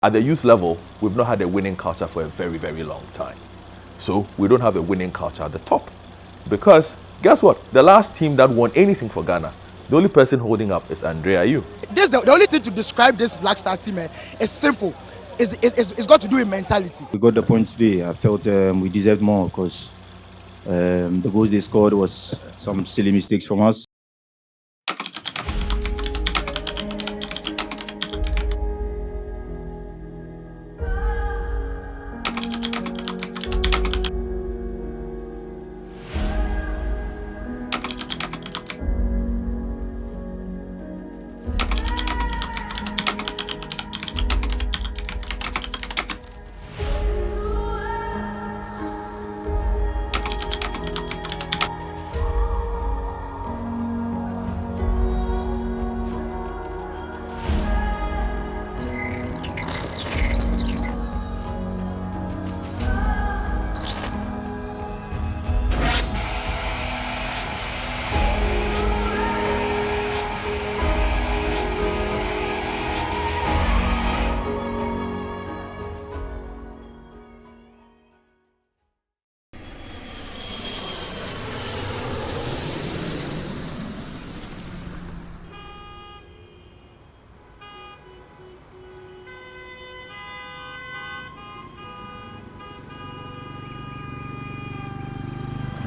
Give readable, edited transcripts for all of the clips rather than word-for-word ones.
At the youth level, we've not had a winning culture for a very, very long time. So we don't have a winning culture at the top. Because guess what? The last team that won anything for Ghana, the only person holding up is Andrea Ayew. The only thing to describe this Black Stars team is simple. It's got to do with mentality. We got the points today. I felt we deserved more because the goals they scored was some silly mistakes from us.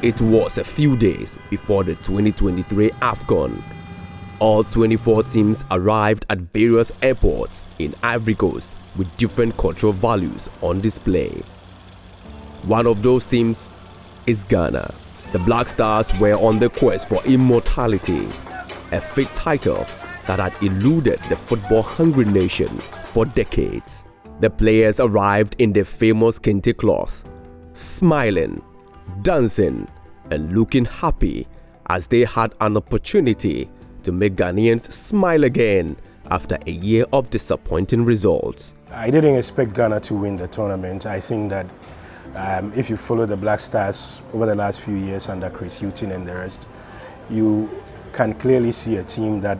It was a few days before the 2023 AFCON. All 24 teams arrived at various airports in Ivory Coast with different cultural values on display. One of those teams is Ghana. The Black Stars were on the quest for immortality, a fake title that had eluded the football-hungry nation for decades. The players arrived in their famous kente cloth, smiling, dancing and looking happy as they had an opportunity to make Ghanaians smile again after a year of disappointing results. I didn't expect Ghana to win the tournament. I think that if you follow the Black Stars over the last few years under Chris Hughton and the rest, you can clearly see a team that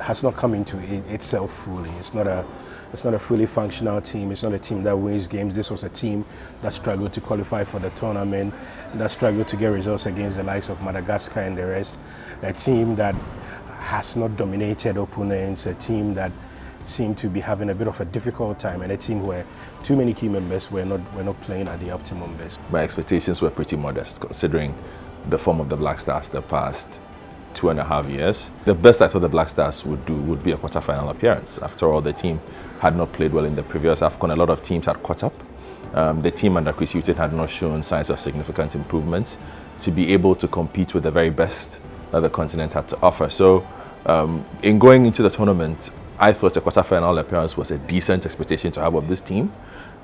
has not come into itself fully. It's not a fully functional team. It's not a team that wins games. This was a team that struggled to qualify for the tournament, that struggled to get results against the likes of Madagascar and the rest. A team that has not dominated opponents, a team that seemed to be having a bit of a difficult time, and a team where too many key members were not playing at the optimum best. My expectations were pretty modest considering the form of the Black Stars the past 2.5 years. The best I thought the Black Stars would do would be a quarter-final appearance. After all, the team had not played well in the previous AFCON. A lot of teams had caught up. The team under Chris Hughton had not shown signs of significant improvements to be able to compete with the very best that the continent had to offer. So in going into the tournament, I thought a quarter-final appearance was a decent expectation to have of this team.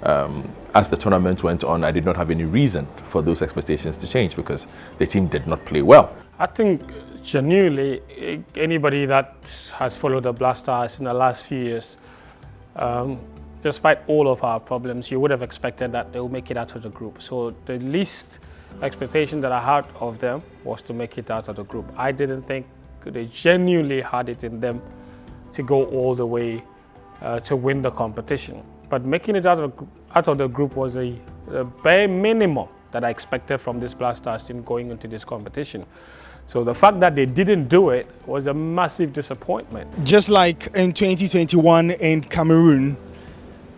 As the tournament went on, I did not have any reason for those expectations to change because the team did not play well. I think genuinely, anybody that has followed the Black Stars in the last few years, despite all of our problems, you would have expected that they'll make it out of the group. So the least expectation that I had of them was to make it out of the group. I didn't think they genuinely had it in them to go all the way to win the competition. But making it out of the group was a bare minimum that I expected from this Black Stars team going into this competition. So the fact that they didn't do it was a massive disappointment. Just like in 2021 in Cameroon,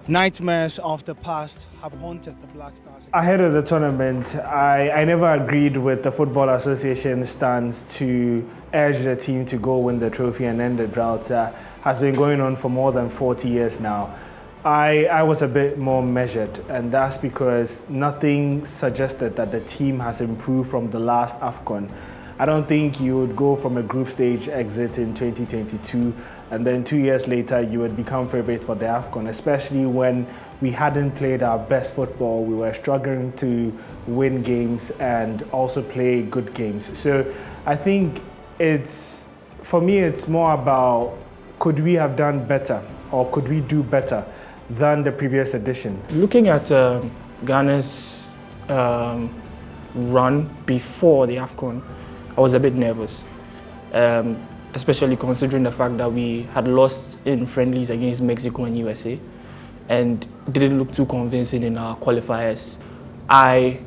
nightmares of the past have haunted the Black Stars. Ahead of the tournament, I never agreed with the Football Association stance to urge the team to go win the trophy and end the drought. Has been going on for more than 40 years now. I was a bit more measured, and that's because nothing suggested that the team has improved from the last AFCON. I don't think you would go from a group stage exit in 2022 and then 2 years later you would become favourite for the AFCON, especially when we hadn't played our best football. We were struggling to win games and also play good games. So I think for me it's more about could we have done better or could we do better than the previous edition. Looking at Ghana's run before the AFCON, I was a bit nervous, especially considering the fact that we had lost in friendlies against Mexico and USA. and didn't look too convincing in our qualifiers. I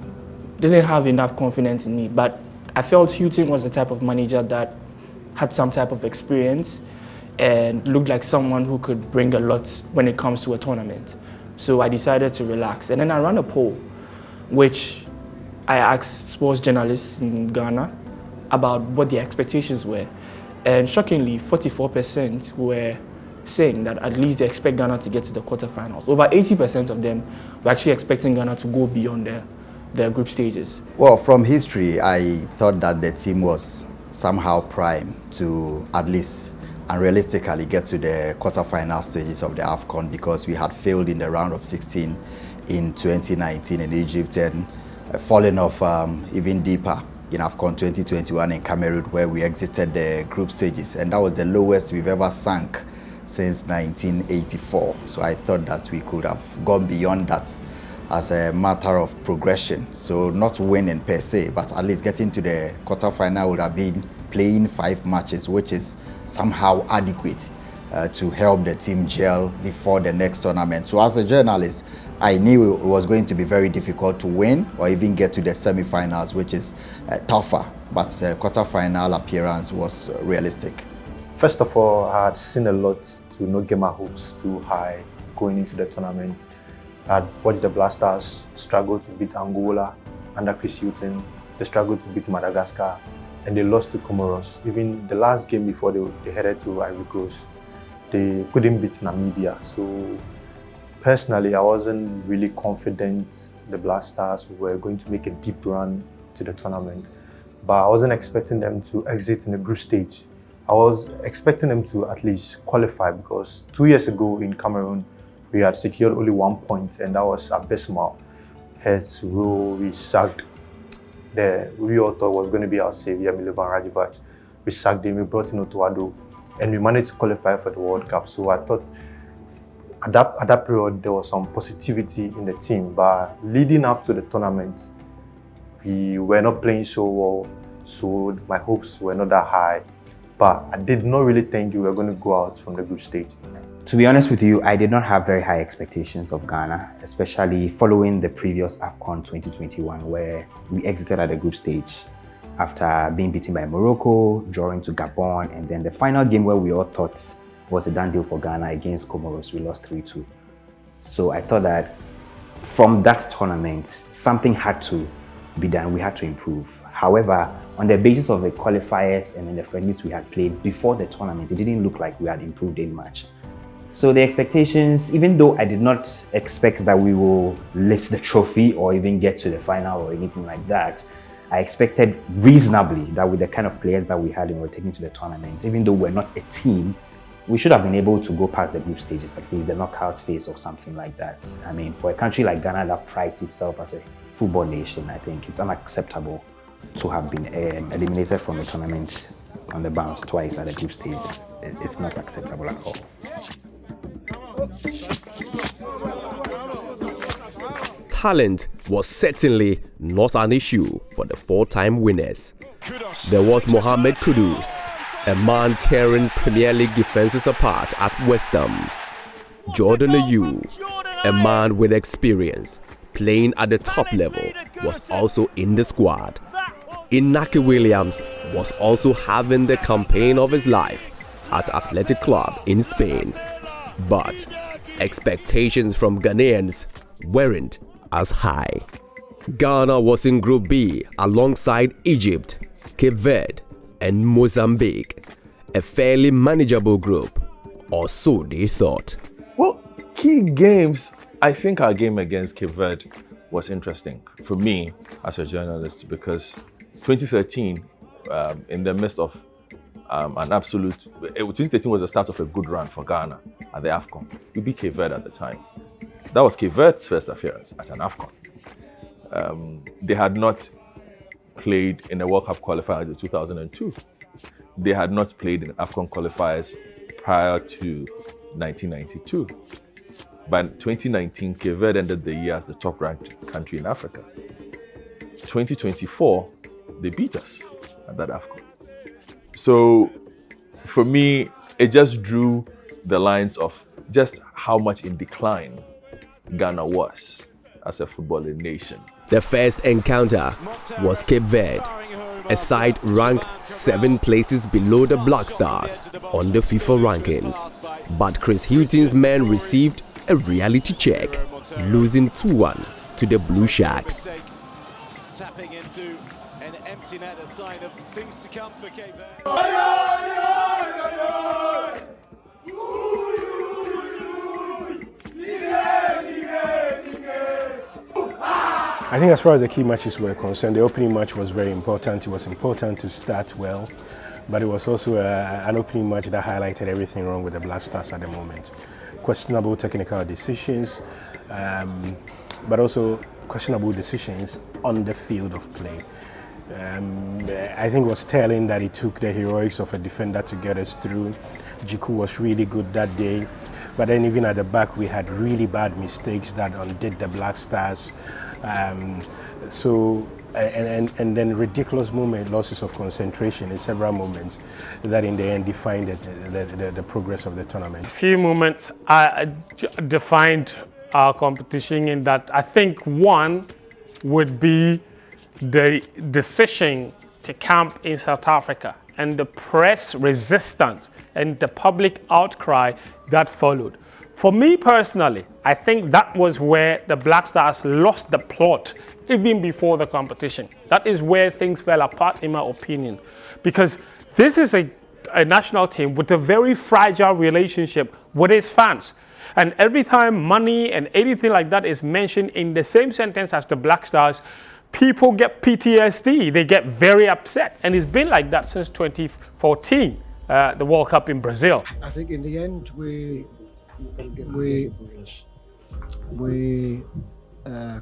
didn't have enough confidence in me, but I felt Houghton was the type of manager that had some type of experience and looked like someone who could bring a lot when it comes to a tournament. So I decided to relax. And then I ran a poll, which I asked sports journalists in Ghana about what their expectations were. And shockingly, 44% were saying that at least they expect Ghana to get to the quarterfinals. Over 80% of them were actually expecting Ghana to go beyond their group stages. Well, from history, I thought that the team was somehow primed to at least and realistically get to the quarterfinal stages of the AFCON, because we had failed in the round of 16 in 2019 in Egypt and fallen off even deeper in AFCON 2021 in Cameroon, where we exited the group stages, and that was the lowest we've ever sunk since 1984. So I thought that we could have gone beyond that as a matter of progression. So not winning per se, but at least getting to the quarterfinal would have been playing 5 matches, which is somehow adequate to help the team gel before the next tournament. So as a journalist, I knew it was going to be very difficult to win or even get to the semi-finals, which is tougher, but quarterfinal appearance was realistic. First of all, I had seen a lot to not get my hopes too high going into the tournament. I had watched the Blasters struggle to beat Angola under Chris Houghton. They struggled to beat Madagascar, and they lost to Comoros. Even the last game before they headed to Ivory Coast, they couldn't beat Namibia. So personally, I wasn't really confident the Blasters were going to make a deep run to the tournament, but I wasn't expecting them to exit in the group stage. I was expecting them to at least qualify, because 2 years ago in Cameroon, we had secured only 1 point, and that was abysmal. Heads roll, we sacked we all thought was going to be our savior, Milovan Rajevac. We sacked him, we brought in Otuado, and we managed to qualify for the World Cup. So I thought at that period there was some positivity in the team, but leading up to the tournament, we were not playing so well, so my hopes were not that high. But I did not really think we were going to go out from the group stage. To be honest with you, I did not have very high expectations of Ghana, especially following the previous AFCON 2021, where we exited at the group stage after being beaten by Morocco, drawing to Gabon, and then the final game where we all thought was a done deal for Ghana against Comoros, we lost 3-2. So I thought that from that tournament, something had to be done, we had to improve. However, on the basis of the qualifiers and in the friendlies we had played before the tournament, it didn't look like we had improved in much. So the expectations, even though I did not expect that we will lift the trophy or even get to the final or anything like that, I expected reasonably that with the kind of players that we had and were taking to the tournament, even though we're not a team, we should have been able to go past the group stages, at least the knockout phase or something like that. I mean, for a country like Ghana that prides itself as a football nation, I think it's unacceptable to have been eliminated from the tournament on the bounce twice at the group stage. It's not acceptable at all. Talent was certainly not an issue for the 4-time winners. There was Mohamed Kudus, a man tearing Premier League defenses apart at West Ham. Jordan Ayew, a man with experience, playing at the top level, was also in the squad. Inaki Williams was also having the campaign of his life at Athletic Club in Spain. But expectations from Ghanaians weren't as high. Ghana was in Group B alongside Egypt, Cape Verde and Mozambique, a fairly manageable group, or so they thought. Well, key games, I think our game against Cape Verde was interesting for me as a journalist, because 2013, in the midst of an absolute, 2013 was the start of a good run for Ghana at the AFCON. We beat Cape Verde at the time. That was Cape Verde's first appearance at an AFCON. They had not played in the World Cup qualifiers in 2002. They had not played in AFCON qualifiers prior to 1992. By 2019, Cape Verde ended the year as the top-ranked country in Africa. 2024, they beat us at that AFCON. So, for me, it just drew the lines of just how much in decline Ghana was as a footballing nation. The first encounter was Cape Verde, a side ranked 7 places below the Black Stars on the FIFA rankings. But Chris Hughton's men received a reality check, losing 2-1 to the Blue Sharks. Tapping into an empty net, a sign of things to come for Cape Verde. I think as far as the key matches were concerned, the opening match was very important. It was important to start well, but it was also an opening match that highlighted everything wrong with the Black Stars at the moment. Questionable technical decisions, but also questionable decisions on the field of play. I think it was telling that it took the heroics of a defender to get us through. Jiku was really good that day, but then even at the back we had really bad mistakes that undid the Black Stars. And then ridiculous losses of concentration in several moments that in the end defined the progress of the tournament. A few moments defined our competition in that I think one would be the decision to camp in South Africa and the press resistance and the public outcry that followed. For me personally, I think that was where the Black Stars lost the plot even before the competition. That is where things fell apart, in my opinion, because this is a national team with a very fragile relationship with its fans. And every time money and anything like that is mentioned in the same sentence as the Black Stars, people get PTSD. They get very upset. And it's been like that since 2014, the World Cup in Brazil. I think in the end, we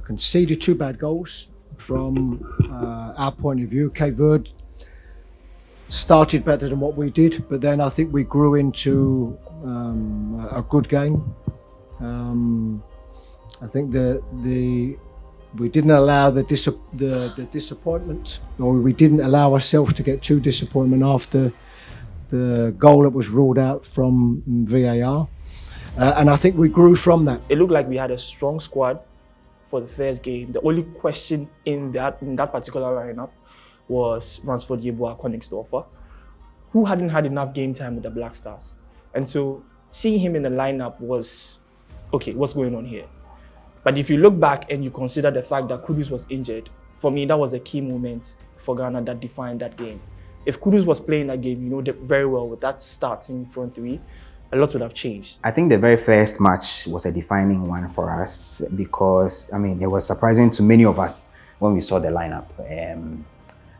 conceded 2 bad goals from our point of view. Cape Verde started better than what we did, but then I think we grew into a good game. I think we didn't allow the disappointment, or we didn't allow ourselves to get too disappointment after the goal that was ruled out from VAR. And I think we grew from that. It looked like we had a strong squad for the first game. The only question in that particular lineup was Ransford Yeboah Koningsdorfer, who hadn't had enough game time with the Black Stars. And so seeing him in the lineup was, okay, what's going on here? But if you look back and you consider the fact that Kudus was injured, for me, that was a key moment for Ghana that defined that game. If Kudus was playing that game, you know very well with that starting front three, a lot would have changed. I think the very first match was a defining one for us because, I mean, it was surprising to many of us when we saw the lineup.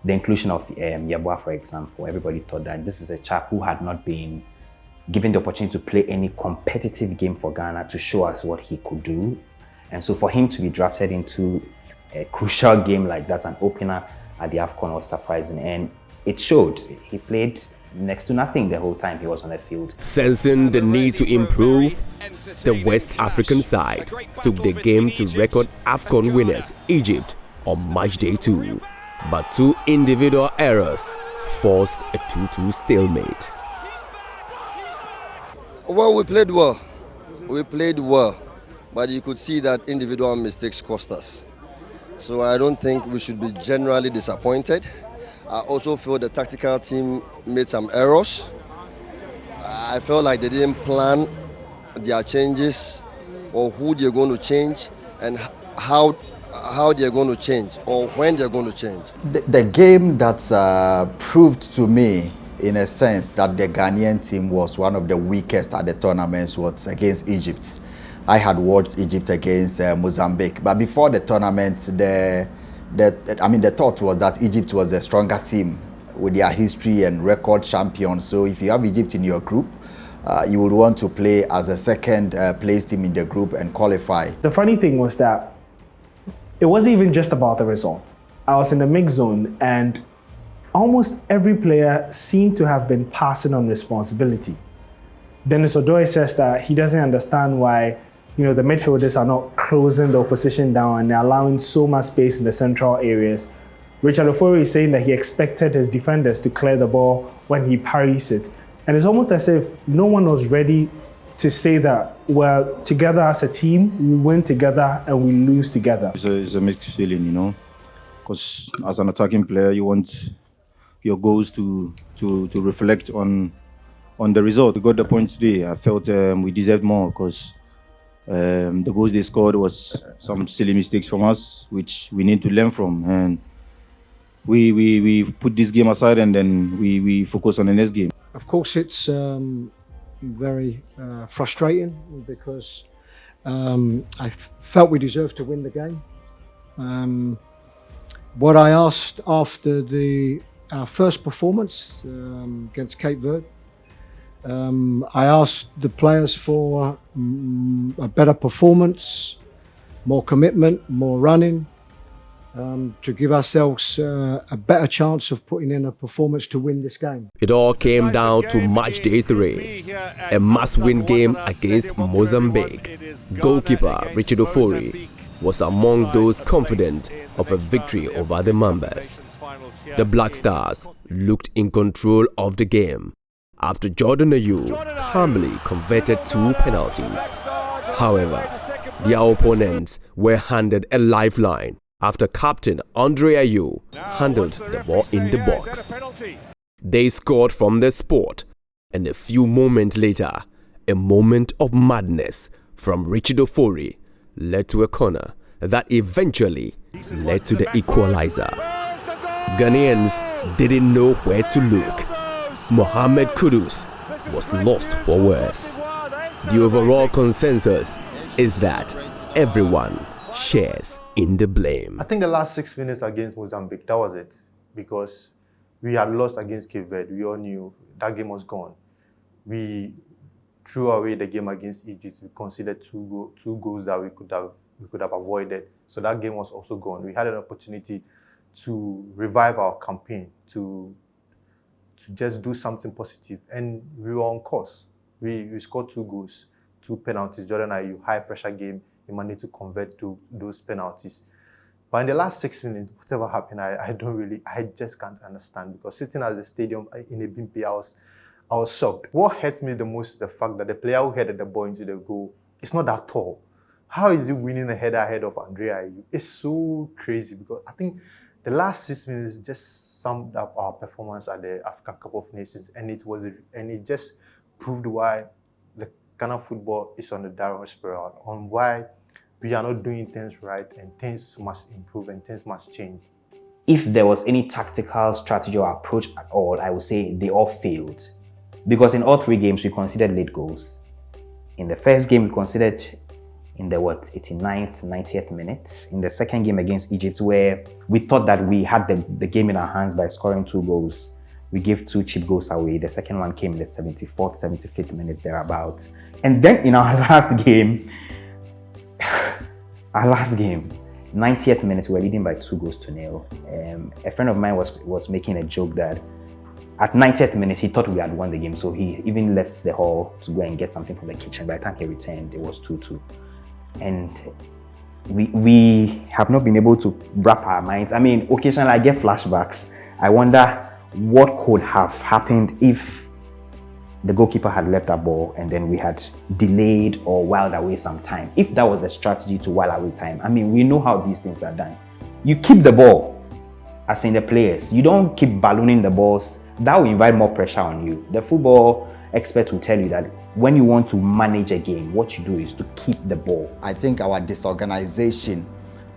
The inclusion of Yeboah, for example, everybody thought that this is a chap who had not been given the opportunity to play any competitive game for Ghana to show us what he could do. And so for him to be drafted into a crucial game like that, an opener at the AFCON, was surprising. And it showed. He played next to nothing the whole time he was on the field. Sensing the need to improve, the West African side took the game to record AFCON winners Egypt on match day 2. But 2 individual errors forced a 2-2 stalemate. Well, we played well. We played well. But you could see that individual mistakes cost us. So I don't think we should be generally disappointed. I also feel the tactical team made some errors. I felt like they didn't plan their changes or who they're going to change and how they're going to change or when they're going to change. The game that proved to me, in a sense, that the Ghanaian team was one of the weakest at the tournaments was against Egypt. I had watched Egypt against Mozambique, but before the tournament, the thought was that Egypt was a stronger team with their history and record champions. So if you have Egypt in your group, you would want to play as a second place team in the group and qualify. The funny thing was that it wasn't even just about the result. I was in the mix zone and almost every player seemed to have been passing on responsibility. Dennis Odoi says that he doesn't understand why the midfielders are not closing the opposition down and they're allowing so much space in the central areas. Richard Ofori is saying that he expected his defenders to clear the ball when he parries it. And it's almost as if no one was ready to say that we're together as a team, we win together and we lose together. It's a mixed feeling, you know, because as an attacking player, you want your goals to reflect on the result. We got the points today. I felt we deserved more because the goals they scored was some silly mistakes from us, which we need to learn from. And we put this game aside and then we focus on the next game. Of course, it's very frustrating because I felt we deserved to win the game. What I asked after our first performance against Cape Verde, I asked the players for a better performance, more commitment, more running, to give ourselves a better chance of putting in a performance to win this game. It all came down to match day 3, a must-win game against Mozambique. Goalkeeper Richard Ofori was among those confident of a victory over the Mambas. The Black Stars looked in control of the game after Jordan Ayew calmly converted 2 penalties. However, their opponents were handed a lifeline after captain Andre Ayew handled the ball in the box. They scored from the spot, and a few moments later, a moment of madness from Richard Ofori led to a corner that eventually led to the equalizer. Ghanaians didn't know where to look. Mohamed Kudus was lost for words. The overall consensus is that everyone shares in the blame. I think the last 6 minutes against Mozambique, that was it. Because we had lost against Cape Verde. We all knew that game was gone. We threw away the game against Egypt. We considered two goals that we could have avoided. So that game was also gone. We had an opportunity to revive our campaign, to just do something positive. And we were on course. We scored 2 goals, 2 penalties. Jordan Ayew, high pressure game. He managed to convert to those penalties. But in the last 6 minutes, whatever happened, I just can't understand, because sitting at the stadium in a Bimpe, I was shocked. What hurts me the most is the fact that the player who headed the ball into the goal is not that tall. How is he winning a header ahead of Andre Ayew? It's so crazy, because I think the last 6 minutes just summed up our performance at the African Cup of Nations, and it just proved why the Ghana football is on the downward spiral, on why we are not doing things right, and things must improve and things must change. If there was any tactical strategy or approach at all, I would say they all failed. Because in all 3 games, we considered late goals. In the first game, we considered in the 89th, 90th minutes. In the second game against Egypt, where we thought that we had the game in our hands by scoring 2 goals, we gave 2 cheap goals away. The second one came in the 74th, 75th minutes, thereabouts. And then in our last game, 90th minute, we were leading by 2-0. A friend of mine was making a joke that at 90th minute, he thought we had won the game, so he even left the hall to go and get something from the kitchen. By the time he returned, it was 2-2. And we have not been able to wrap our minds. I mean, occasionally I get flashbacks. I wonder what could have happened if the goalkeeper had left that ball and then we had delayed or whiled away some time. If that was the strategy to while away time, I mean, we know how these things are done. You keep the ball, as in the players. You don't keep ballooning the balls. That will invite more pressure on you. The football experts will tell you that when you want to manage a game, what you do is to keep the ball. I think our disorganization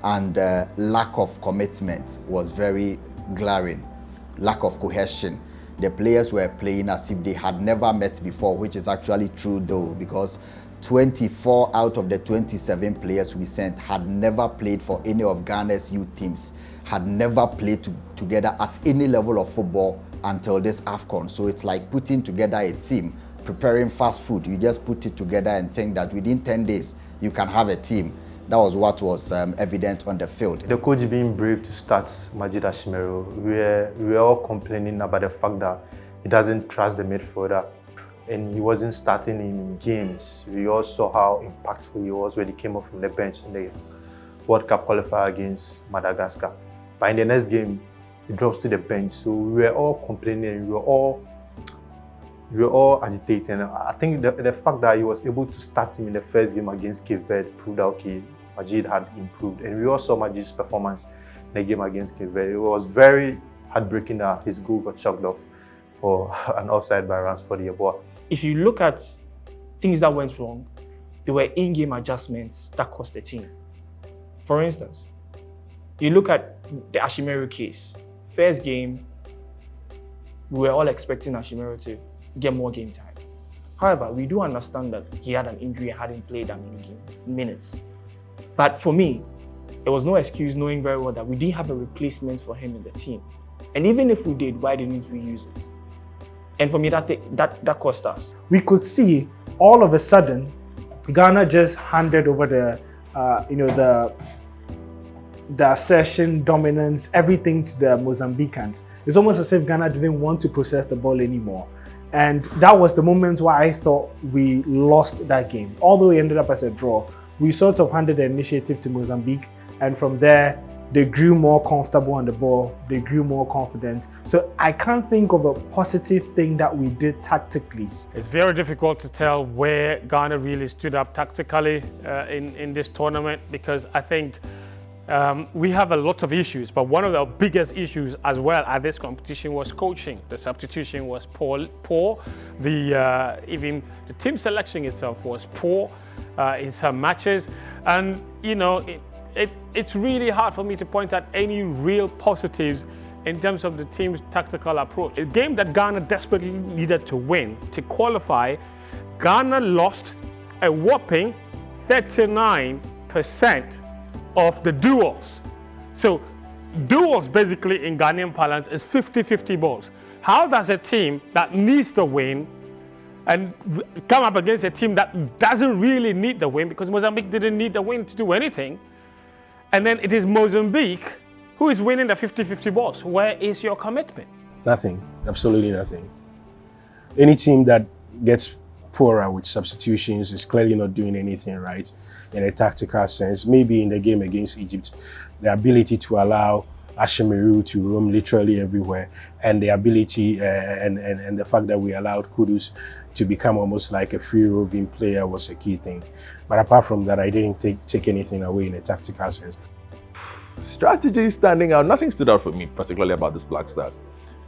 and lack of commitment was very glaring. Lack of cohesion. The players were playing as if they had never met before, which is actually true though, because 24 out of the 27 players we sent had never played for any of Ghana's youth teams, had never played together at any level of football until this AFCON. So it's like putting together a team, preparing fast food. You just put it together and think that within 10 days, you can have a team. That was what was evident on the field. The coach being brave to start Majid Ashimero, we were all complaining about the fact that he doesn't trust the midfielder and he wasn't starting in games. We all saw how impactful he was when he came off from the bench in the World Cup qualifier against Madagascar. But in the next game, he drops to the bench. So we were all complaining, we were all we were all agitating. I think the fact that he was able to start him in the first game against Cape Verde proved that, okay, Majid had improved. And we all saw Majid's performance in the game against Cape Verde. It was very heartbreaking that his goal got chalked off for an offside by Ransford Yeboah. If you look at things that went wrong, there were in-game adjustments that cost the team. For instance, you look at the Ashimeru case. First game, we were all expecting Ashimeru to get more game time. However, we do understand that he had an injury and hadn't played that many minutes. But for me, there was no excuse knowing very well that we didn't have a replacement for him in the team. And even if we did, why didn't we use it? And for me, that cost us. We could see all of a sudden, Ghana just handed over the assertion, dominance, everything to the Mozambicans. It's almost as if Ghana didn't want to possess the ball anymore. And that was the moment where I thought we lost that game. Although it ended up as a draw, we sort of handed the initiative to Mozambique. And from there, they grew more comfortable on the ball. They grew more confident. So I can't think of a positive thing that we did tactically. It's very difficult to tell where Ghana really stood up tactically in this tournament, because I think we have a lot of issues, but one of the biggest issues as well at this competition was coaching. The substitution was poor. Even the team selection itself was poor in some matches, and you know it's really hard for me to point at any real positives in terms of the team's tactical approach. A game that Ghana desperately needed to win to qualify, Ghana lost a whopping 39% of the duels. So duels basically in Ghanaian parlance is 50-50 balls. How does a team that needs to win and come up against a team that doesn't really need the win, because Mozambique didn't need the win to do anything, and then it is Mozambique who is winning the 50-50 balls? Where is your commitment? Nothing, absolutely nothing. Any team that gets poorer with substitutions is clearly not doing anything right in a tactical sense. Maybe in the game against Egypt, the ability to allow Ashimeru to roam literally everywhere, and the ability and the fact that we allowed Kudus to become almost like a free roving player was a key thing. But apart from that, I didn't take anything away in a tactical sense. Strategy standing out, nothing stood out for me particularly about this Black Stars.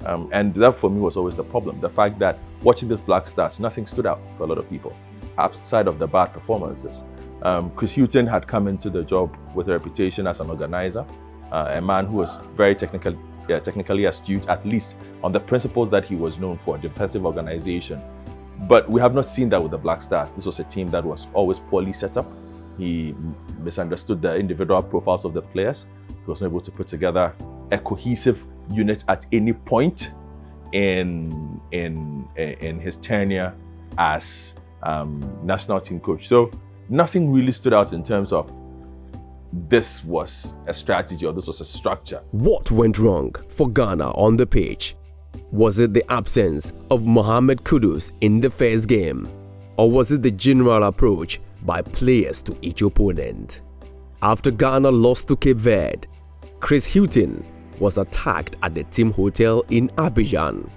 And that for me was always the problem. The fact that watching this Black Stars, nothing stood out for a lot of people outside of the bad performances. Chris Hughton had come into the job with a reputation as an organizer, a man who was very technically astute, at least on the principles that he was known for, defensive organization. But we have not seen that with the Black Stars. This was a team that was always poorly set up. He misunderstood the individual profiles of the players. He was not able to put together a cohesive unit at any point in his tenure as national team coach. So nothing really stood out in terms of this was a strategy or this was a structure. What went wrong for Ghana on the pitch? Was it the absence of Mohamed Kudus in the first game? Or was it the general approach by players to each opponent? After Ghana lost to Cape Verde, Chris Hughton was attacked at the team hotel in Abidjan.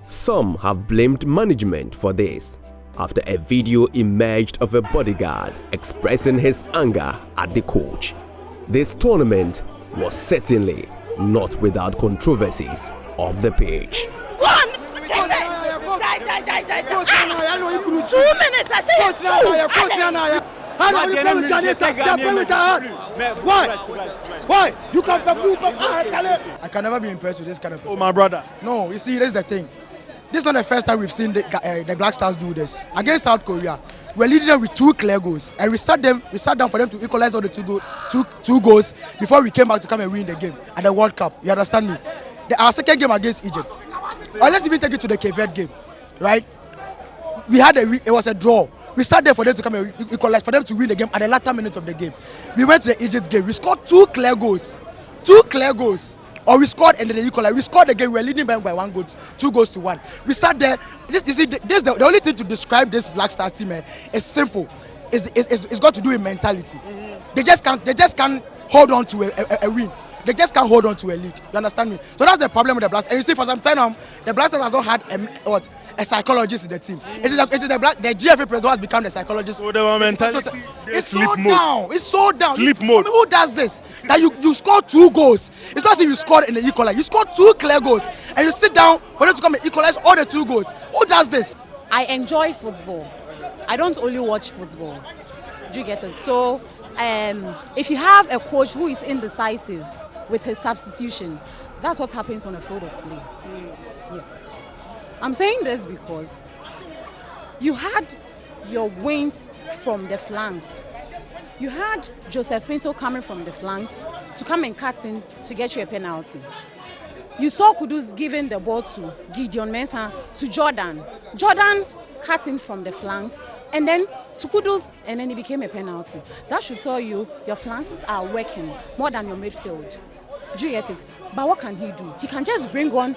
Some have blamed management for this after a video emerged of a bodyguard expressing his anger at the coach. This tournament was certainly not without controversies off the pitch. 2 minutes, I say Why? You come back, I can never be impressed with this kind of. Oh, my brother. No, you see, this is the thing. This is not the first time we've seen the Black Stars do this. Against South Korea, we're leading them with 2 clear goals, and we sat down for them to equalize all the two goals before we came back to come and win the game at the World Cup. You understand me? Our second game against Egypt, or let's even take it to the Cape Verde game, right? It was a draw. We sat there for them to come and equalize, for them to win the game at the latter minute of the game. We went to the Egypt game. We scored 2 clear goals. Or we scored and then they equalized. We scored again. We were leading by 1 goal, 2 goals to 1. We sat there. You see, the only thing to describe this Black Stars team is simple. It's got to do with mentality. They just can't hold on to a win. They just can't hold on to a lead. You understand me? So that's the problem with the Blasters. And you see, for some time the Blasters has not had a psychologist in the team. It is the GFA president has become the psychologist. So the mentality, it's so down. It's so down. Sleep mode. I mean, who does this? That you score 2 goals. It's not as if you scored in the equalizer. You scored 2 clear goals, and you sit down for them to come and equalize all the 2 goals. Who does this? I enjoy football. I don't only watch football. Do you get it? So, if you have a coach who is indecisive with his substitution, that's what happens on a field of play. Yes. I'm saying this because you had your wings from the flanks. You had Joseph Pinto coming from the flanks to come and cut in to get you a penalty. You saw Kudus giving the ball to Gideon Mensah, to Jordan. Jordan cut in from the flanks and then to Kudus, and then it became a penalty. That should tell you your flanks are working more than your midfield. Do you get it? But what can he do? He can just bring on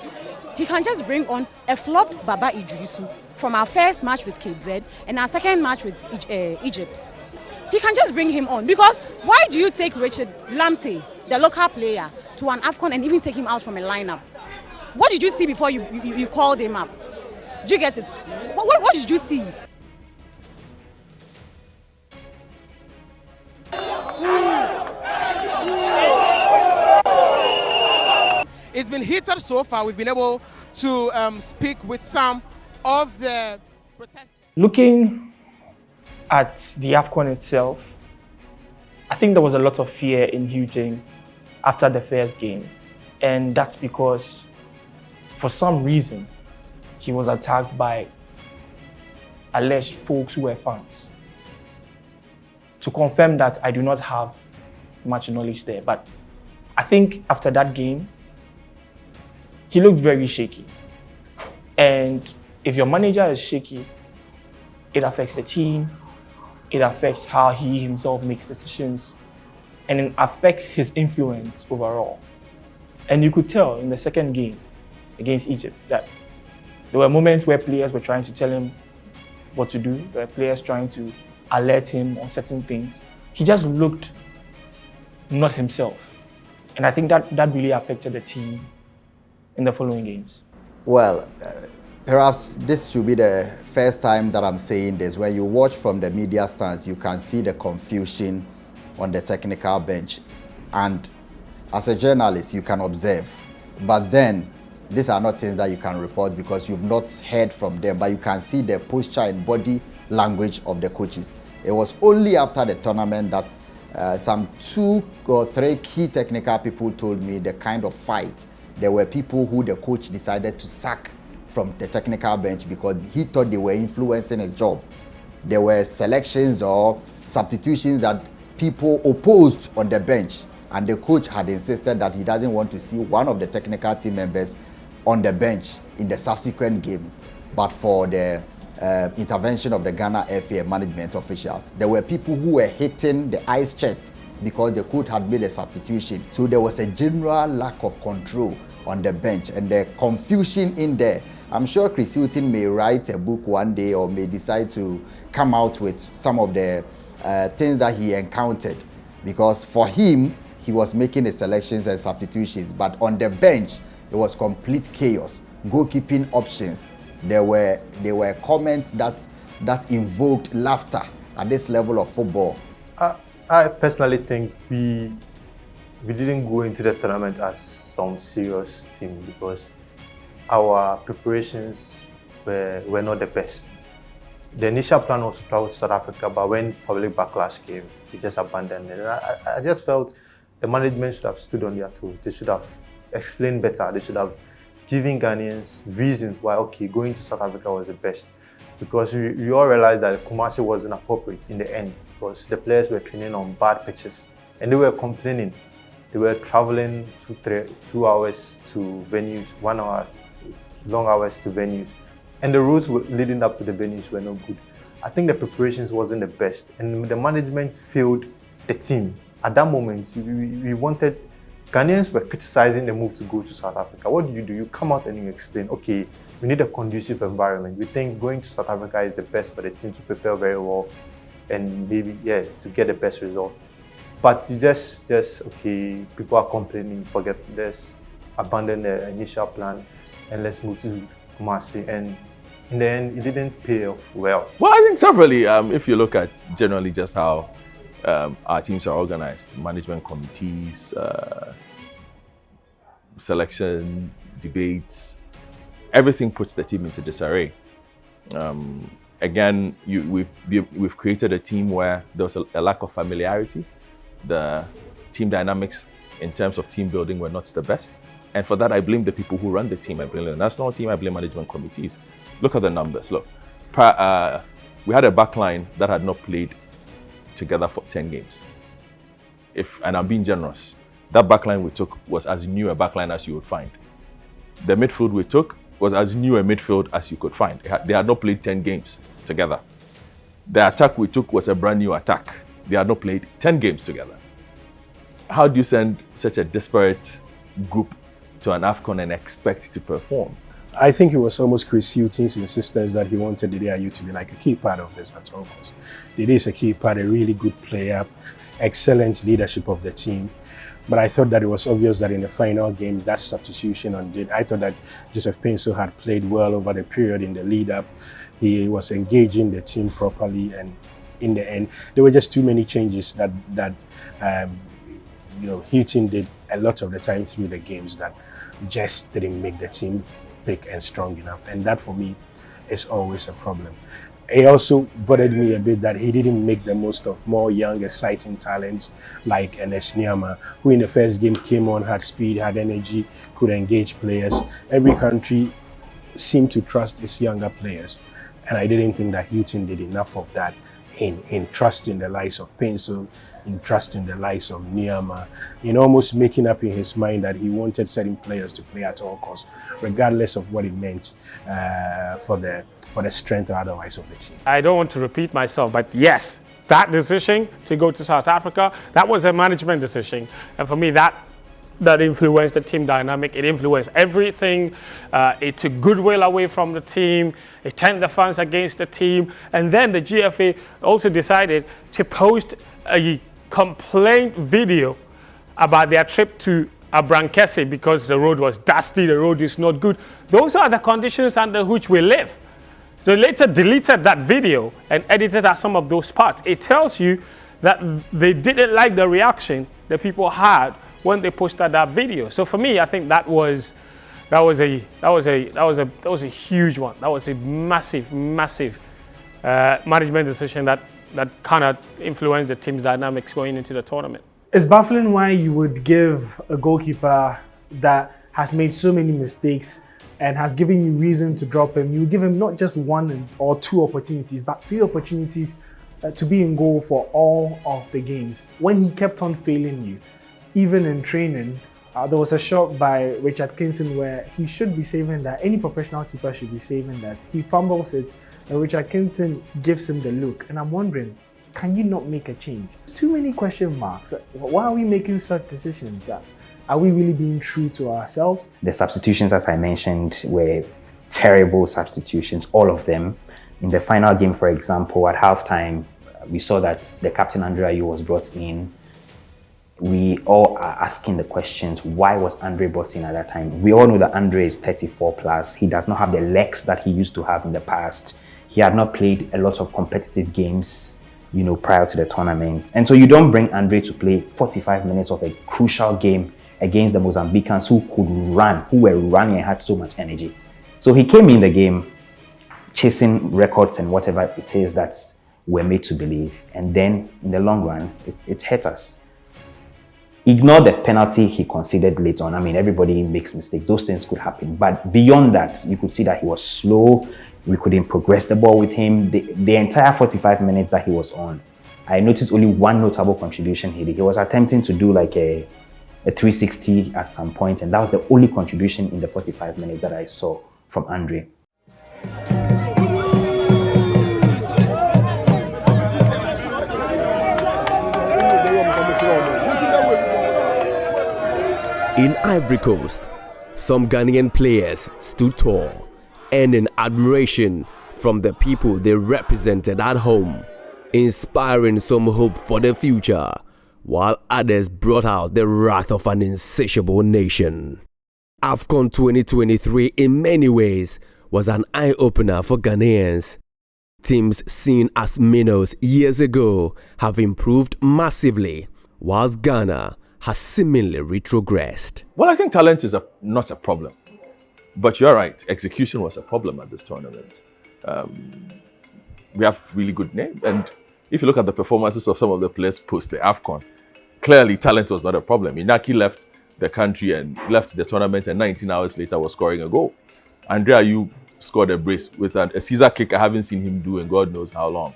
a flopped Baba Idrisu from our first match with Cape Verde and our second match with Egypt. He can just bring him on, because why do you take Richard Lamptey, the local player, to an AFCON and even take him out from a lineup? What did you see before you called him up? Do you get it? What did you see? It's been heated so far. We've been able to speak with some of the protesters. Looking at the AFCON itself, I think there was a lot of fear in Houghton after the first game. And that's because, for some reason, he was attacked by alleged folks who were fans. To confirm that, I do not have much knowledge there. But I think after that game, he looked very shaky. And if your manager is shaky, it affects the team, it affects how he himself makes decisions, and it affects his influence overall. And you could tell in the second game against Egypt that there were moments where players were trying to tell him what to do. There were players trying to alert him on certain things. He just looked not himself. And I think that really affected the team in the following games. Well, perhaps this should be the first time that I'm saying this. When you watch from the media stands, you can see the confusion on the technical bench. And as a journalist, you can observe. But then, these are not things that you can report because you've not heard from them, but you can see the posture and body language of the coaches. It was only after the tournament that some 2 or 3 key technical people told me the kind of fight. There were people who the coach decided to sack from the technical bench because he thought they were influencing his job. There were selections or substitutions that people opposed on the bench, and the coach had insisted that he doesn't want to see one of the technical team members on the bench in the subsequent game, but for the intervention of the Ghana FA management officials. There were people who were hitting the ice chest because the coach had made a substitution. So there was a general lack of control on the bench and the confusion in there. I'm sure Chris Houghton may write a book one day or may decide to come out with some of the things that he encountered, because for him, he was making the selections and substitutions, but on the bench, it was complete chaos. Goalkeeping options. There were comments that invoked laughter at this level of football. I personally think we didn't go into the tournament as some serious team because our preparations were not the best. The initial plan was to travel to South Africa, but when public backlash came, we just abandoned it. And I just felt the management should have stood on their toes. They should have explained better. They should have given Ghanaians reasons why, okay, going to South Africa was the best. Because we all realized that Kumasi wasn't appropriate in the end because the players were training on bad pitches and they were complaining. They were traveling 2 hours to venues, 1 hour, long hours to venues. And the roads leading up to the venues were not good. I think the preparations wasn't the best and the management failed the team. At that moment, we wanted, Ghanaians were criticizing the move to go to South Africa. What do? You come out and you explain, okay, we need a conducive environment. We think going to South Africa is the best for the team to prepare very well and maybe, to get the best result. But you just okay, people are complaining, forget this, abandon the initial plan, and let's move to Kumasi. And in the end, it didn't pay off well. Well, I think severally, if you look at generally just how our teams are organized, management committees, selection, debates, everything puts the team into disarray. Again, we've created a team where there was a lack of familiarity. The team dynamics in terms of team building were not the best. And for that, I blame the people who run the team. I blame the national team, I blame management committees. Look at the numbers. Look, we had a backline that had not played together for 10 games. And I'm being generous, that backline we took was as new a backline as you would find. The midfield we took was as new a midfield as you could find. They had not played 10 games together. The attack we took was a brand new attack. They had not played 10 games together. How do you send such a disparate group to an AFCON and expect to perform? I think it was almost Chris Hughton's insistence that he wanted the DIU to be like a key part of this at all costs. It is a key part, a really good player, excellent leadership of the team. But I thought that it was obvious that in the final game, that substitution undid. I thought that Joseph Painsil had played well over the period in the lead up. He was engaging the team properly, and in the end, there were just too many changes that Hughton did a lot of the time through the games that just didn't make the team thick and strong enough. And that for me is always a problem. It also bothered me a bit that he didn't make the most of more young, exciting talents like Enes Nyama, who in the first game came on, had speed, had energy, could engage players. Every country seemed to trust its younger players. And I didn't think that Hughton did enough of that in trusting the likes of Painsil, in trusting the likes of Nyama, in almost making up in his mind that he wanted certain players to play at all costs, regardless of what it meant for the strength or otherwise of the team. I don't want to repeat myself, but yes, that decision to go to South Africa, that was a management decision. And for me, that influenced the team dynamic. It influenced everything. It took goodwill away from the team. It turned the fans against the team. And then the GFA also decided to post a complaint video about their trip to Abrankese because the road was dusty, the road is not good. Those are the conditions under which we live. So later deleted that video and edited out some of those parts. It tells you that they didn't like the reaction that people had when they posted that video. So for me, I think that was a huge one. That was a massive management decision that kind of influenced the team's dynamics going into the tournament. It's baffling why you would give a goalkeeper that has made so many mistakes and has given you reason to drop him. You give him not just one or two opportunities, but 3 opportunities to be in goal for all of the games. When he kept on failing you, even in training, there was a shot by Richard Kinson where he should be saving that. Any professional keeper should be saving that. He fumbles it, and Richard Kinson gives him the look. And I'm wondering, can you not make a change? Too many question marks. Why are we making such decisions? Are we really being true to ourselves? The substitutions, as I mentioned, were terrible substitutions, all of them. In the final game, for example, at halftime, we saw that the captain, Andre Ayew, was brought in. We all are asking the questions, why was Andre brought in at that time? We all know that Andre is 34 plus. He does not have the legs that he used to have in the past. He had not played a lot of competitive games, prior to the tournament. And so you don't bring Andre to play 45 minutes of a crucial game against the Mozambicans who could run, who were running and had so much energy. So he came in the game chasing records and whatever it is that we're made to believe. And then in the long run, it hurt us. Ignore the penalty he conceded late on. I mean, everybody makes mistakes. Those things could happen. But beyond that, you could see that he was slow. We couldn't progress the ball with him. The entire 45 minutes that he was on, I noticed only one notable contribution he did. He was attempting to do like a 360 at some point, and that was the only contribution in the 45 minutes that I saw from Andre. In Ivory Coast, some Ghanaian players stood tall, earning admiration from the people they represented at home, inspiring some hope for the future. while others brought out the wrath of an insatiable nation. AFCON 2023 in many ways was an eye-opener for Ghanaians. Teams seen as minnows years ago have improved massively, whilst Ghana has seemingly retrogressed. Well, I think talent is not a problem. But you're right, execution was a problem at this tournament. We have really good names. And if you look at the performances of some of the players post the AFCON, clearly talent was not a problem. Inaki left the country and left the tournament and 19 hours later was scoring a goal. Andrea, you scored a brace with a Caesar kick I haven't seen him do in God knows how long.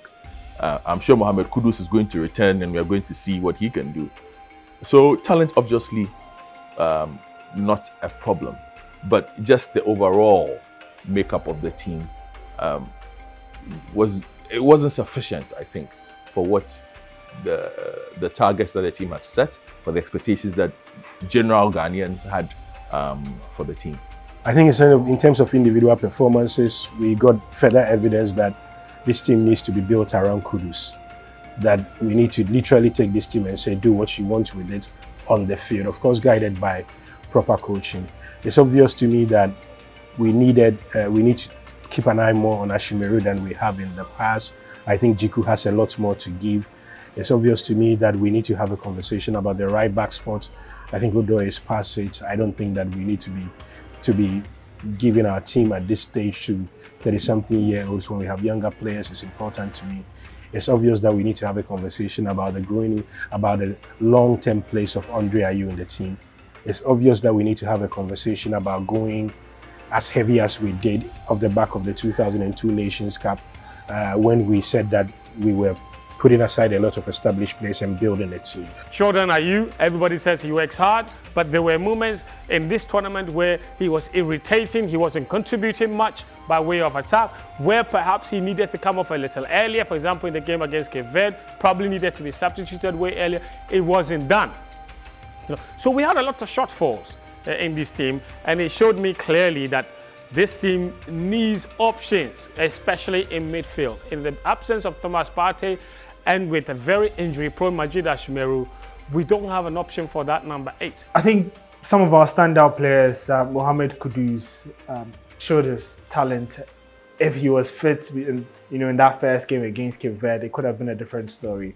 I'm sure Mohamed Kudus is going to return and we are going to see what he can do. So talent obviously not a problem, but just the overall makeup of the team wasn't sufficient, I think, for what the targets that the team had set, for the expectations that general Ghanaians had for the team. I think in terms of individual performances, we got further evidence that this team needs to be built around Kudus. That we need to literally take this team and say, do what you want with it on the field. Of course, guided by proper coaching. It's obvious to me that we need to keep an eye more on Ashimeru than we have in the past. I think Jiku has a lot more to give. It's obvious to me that we need to have a conversation about the right back spot. I think Odo is past it. I don't think that we need to be giving our team at this stage to 30-something-year-olds when we have younger players. It's important to me. It's obvious that we need to have a conversation about the long-term place of Andre Ayew in the team. It's obvious that we need to have a conversation about going as heavy as we did off the back of the 2002 Nations Cup when we said that we were putting aside a lot of established players and building a team. Jordan Ayew, everybody says he works hard, but there were moments in this tournament where he was irritating, he wasn't contributing much by way of attack, where perhaps he needed to come off a little earlier. For example, in the game against Cape Verde, probably needed to be substituted way earlier. It wasn't done. So we had a lot of shortfalls in this team, and it showed me clearly that this team needs options, especially in midfield. In the absence of Thomas Partey and with a very injury-prone Majid Ashimeru, we don't have an option for that number 8. I think some of our standout players, Mohamed Kudus, showed his talent. If he was fit, in that first game against Cape Verde, it could have been a different story.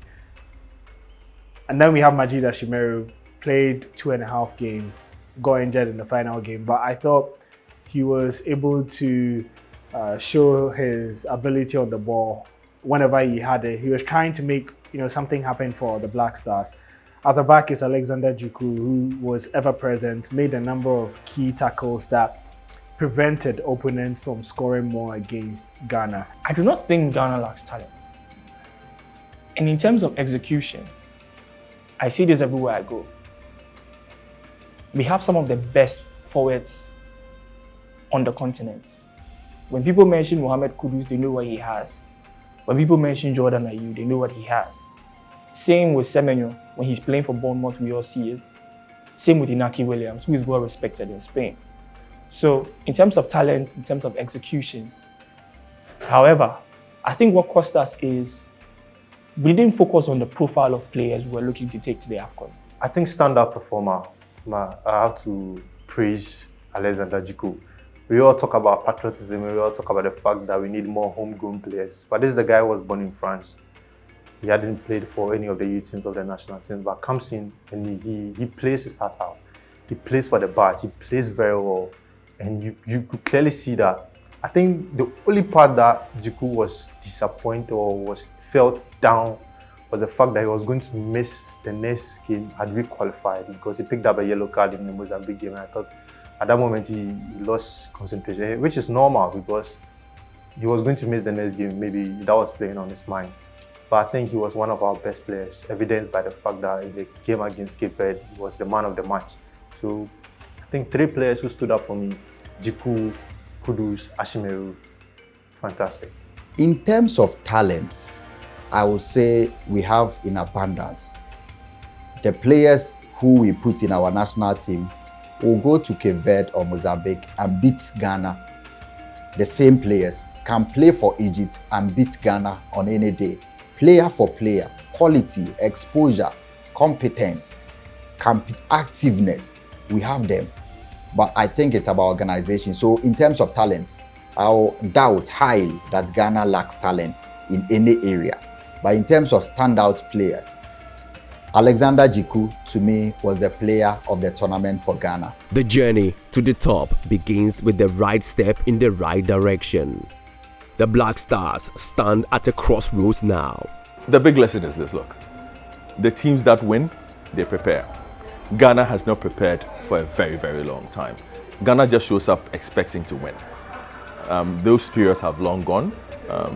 And then we have Majid Ashimeru, played 2.5 games, got injured in the final game, but I thought he was able to show his ability on the ball whenever he had it. He was trying to make something happen for the Black Stars. At the back is Alexander Jiku, who was ever present, made a number of key tackles that prevented opponents from scoring more against Ghana. I do not think Ghana lacks talent. And in terms of execution, I see this everywhere I go. We have some of the best forwards on the continent. When people mention Mohamed Kudus, they know what he has. When people mention Jordan Ayew, they know what he has. Same with Semenyo. When he's playing for Bournemouth, we all see it. Same with Inaki Williams, who is well respected in Spain. So in terms of talent, in terms of execution, however, I think what cost us is we didn't focus on the profile of players we were looking to take to the AFCON. I think standout performer, I have to praise Alexander Jiku. We all talk about patriotism, we all talk about the fact that we need more homegrown players. But this is a guy who was born in France. He hadn't played for any of the youth teams of the national team, but comes in and he plays his heart out. He plays for the badge, he plays very well. And you could clearly see that. I think the only part that Jiku was disappointed or was felt down was the fact that he was going to miss the next game had we qualified, because he picked up a yellow card in the Mozambique game. And I thought at that moment he lost concentration, which is normal because he was going to miss the next game. Maybe that was playing on his mind. But I think he was one of our best players, evidenced by the fact that in the game against Cape Verde, he was the man of the match. So I think 3 players who stood up for me: Jiku, Kudus, Ashimeru. Fantastic. In terms of talents, I would say we have in abundance. The players who we put in our national team will go to Cape Verde or Mozambique and beat Ghana. The same players can play for Egypt and beat Ghana on any day. Player for player, quality, exposure, competence, activeness, we have them. But I think it's about organization. So in terms of talent, I'll doubt highly that Ghana lacks talent in any area. But in terms of standout players, Alexander Jiku, to me, was the player of the tournament for Ghana. The journey to the top begins with the right step in the right direction. The Black Stars stand at a crossroads now. The big lesson is this, look. The teams that win, they prepare. Ghana has not prepared for a very, very long time. Ghana just shows up expecting to win. Those periods have long gone.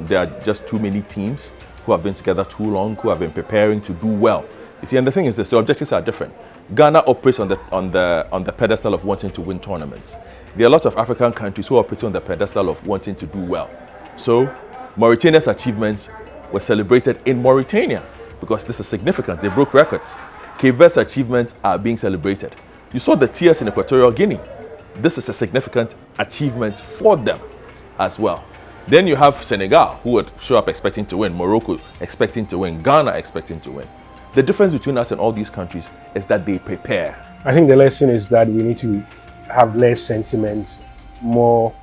There are just too many teams who have been together too long, who have been preparing to do well. You see, and the thing is this, the objectives are different. Ghana operates on the pedestal of wanting to win tournaments. There are a lot of African countries who operate on the pedestal of wanting to do well. So, Mauritania's achievements were celebrated in Mauritania because this is significant. They broke records. Cape Verde's achievements are being celebrated. You saw the tears in Equatorial Guinea. This is a significant achievement for them as well. Then you have Senegal, who would show up expecting to win, Morocco expecting to win, Ghana expecting to win. The difference between us and all these countries is that they prepare. I think the lesson is that we need to have less sentiment, more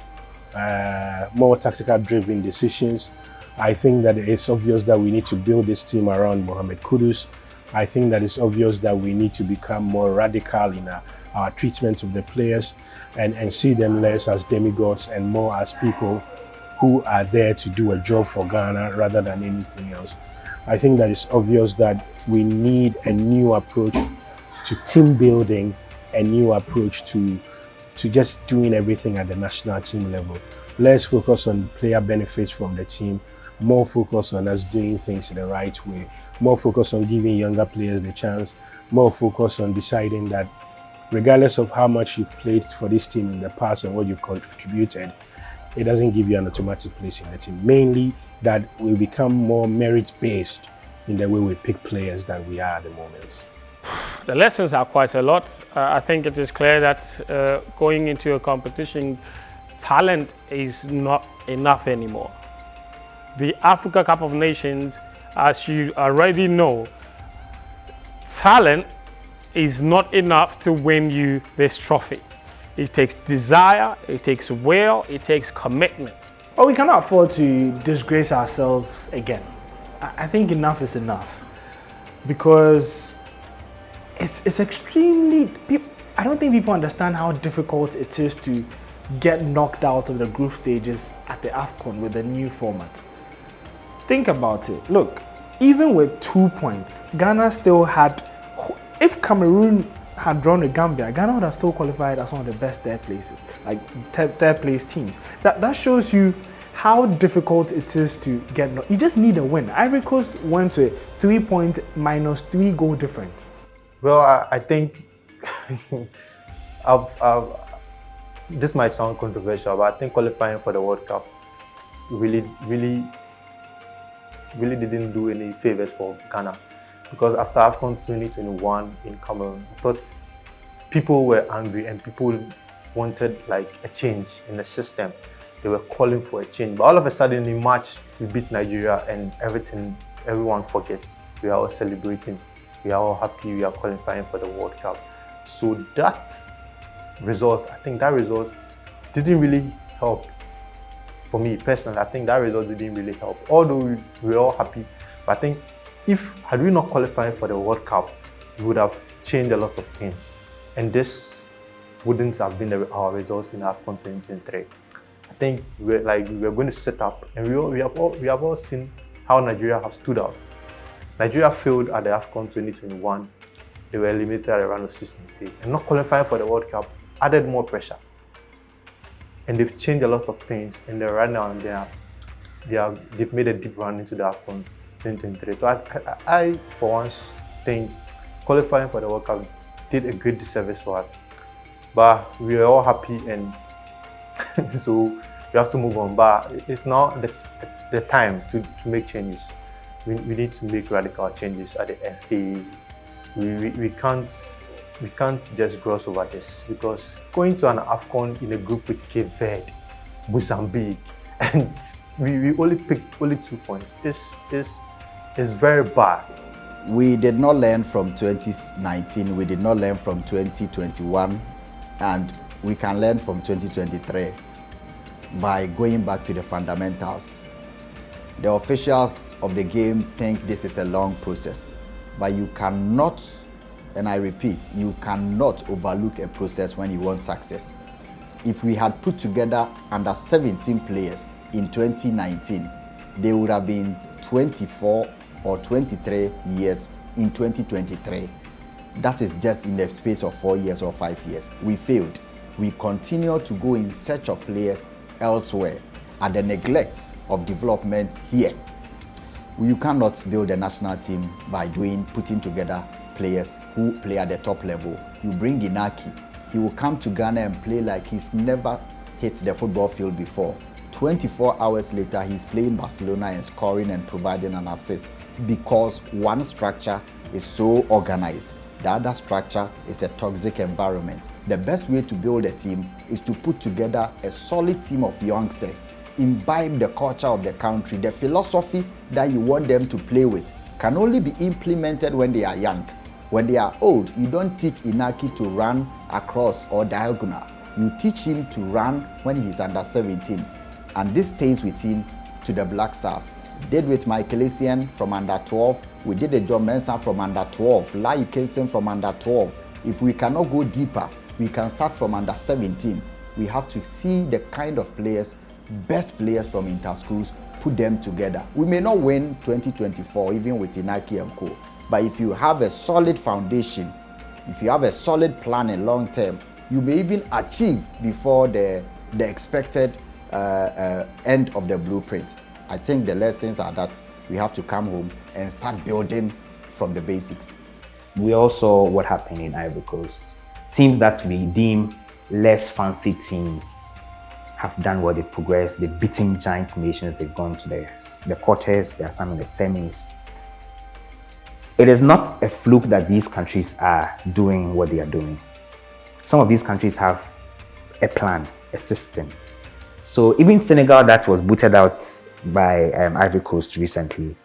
tactical driven decisions. I think that it's obvious that we need to build this team around Mohamed Kudus. I think that it's obvious that we need to become more radical in our treatment of the players and see them less as demigods and more as people who are there to do a job for Ghana rather than anything else. I think that it's obvious that we need a new approach to team building, a new approach to just doing everything at the national team level. Less focus on player benefits from the team, more focus on us doing things in the right way, more focus on giving younger players the chance, more focus on deciding that regardless of how much you've played for this team in the past and what you've contributed, it doesn't give you an automatic place in the team. Mainly that we become more merit-based in the way we pick players than we are at the moment. The lessons are quite a lot. I think it is clear that going into a competition, talent is not enough anymore. The Africa Cup of Nations, as you already know, talent is not enough to win you this trophy. It takes desire, it takes will, it takes commitment. But we cannot afford to disgrace ourselves again. I think enough is enough because it's extremely, I don't think people understand how difficult it is to get knocked out of the group stages at the AFCON with the new format. Think about it. Look, even with 2 points, Ghana still had, if Cameroon had drawn with Gambia, Ghana would have still qualified as one of the best third places, like third place teams. That shows you how difficult it is to get. You just need a win. Ivory Coast went to a 3-point minus 3 goal difference. Well, I think this might sound controversial, but I think qualifying for the World Cup really didn't do any favors for Ghana. Because after AFCON 2021 in Cameroon, I thought people were angry and people wanted like a change in the system. They were calling for a change. But all of a sudden in March, we beat Nigeria and everyone forgets. We are all celebrating. We are all happy. We are qualifying for the World Cup. So that result, I think that result didn't really help. For me personally, I think that result didn't really help. Although we were all happy, but I think had we not qualified for the World Cup, we would have changed a lot of things. And this wouldn't have been our results in AFCON 2023. I think we're going to set up, and we have all seen how Nigeria have stood out. Nigeria failed at the AFCON 2021. They were eliminated at the round of 16 stage. And not qualifying for the World Cup added more pressure. And they've changed a lot of things, and right now they've made a deep run into the AFCON 2023. So I for once think qualifying for the World Cup did a great disservice for us. But we are all happy, and so we have to move on. But it's not the time to make changes. We need to make radical changes at the FA. We can't just gloss over this, because going to an AFCON in a group with Cape Verde, Mozambique, and we only picked 2 points is very bad. We did not learn from 2019, we did not learn from 2021, and we can learn from 2023 by going back to the fundamentals. The officials of the game think this is a long process, but you cannot, and I repeat, you cannot overlook a process when you want success. If we had put together under 17 players in 2019, they would have been 24 or 23 years in 2023. That is just in the space of 4 years or 5 years. We failed. We continue to go in search of players elsewhere, and the neglect of development here. You cannot build a national team by putting together players who play at the top level. You bring Inaki, he will come to Ghana and play like he's never hit the football field before. 24 hours later, he's playing Barcelona and scoring and providing an assist because one structure is so organized. The other structure is a toxic environment. The best way to build a team is to put together a solid team of youngsters, imbibe the culture of the country. The philosophy that you want them to play with can only be implemented when they are young. When they are old, you don't teach Inaki to run across or diagonal. You teach him to run when he's under 17. And this stays with him to the Black Stars. Did with Michael Essien from under 12. We did a John Mensah from under 12. Lai Kingston from under 12. If we cannot go deeper, we can start from under 17. We have to see the kind of players, best players from inter-schools, put them together. We may not win 2024 even with Inaki and co. But if you have a solid foundation, if you have a solid plan in long term, you may even achieve before the expected end of the blueprint. I think the lessons are that we have to come home and start building from the basics. We all saw what happened in Ivory Coast. Teams that we deem less fancy teams have done well. They've progressed. They've beaten giant nations. They've gone to the quarters. They are some in the semis. It is not a fluke that these countries are doing what they are doing. Some of these countries have a plan, a system. So even Senegal, that was booted out by Ivory Coast recently,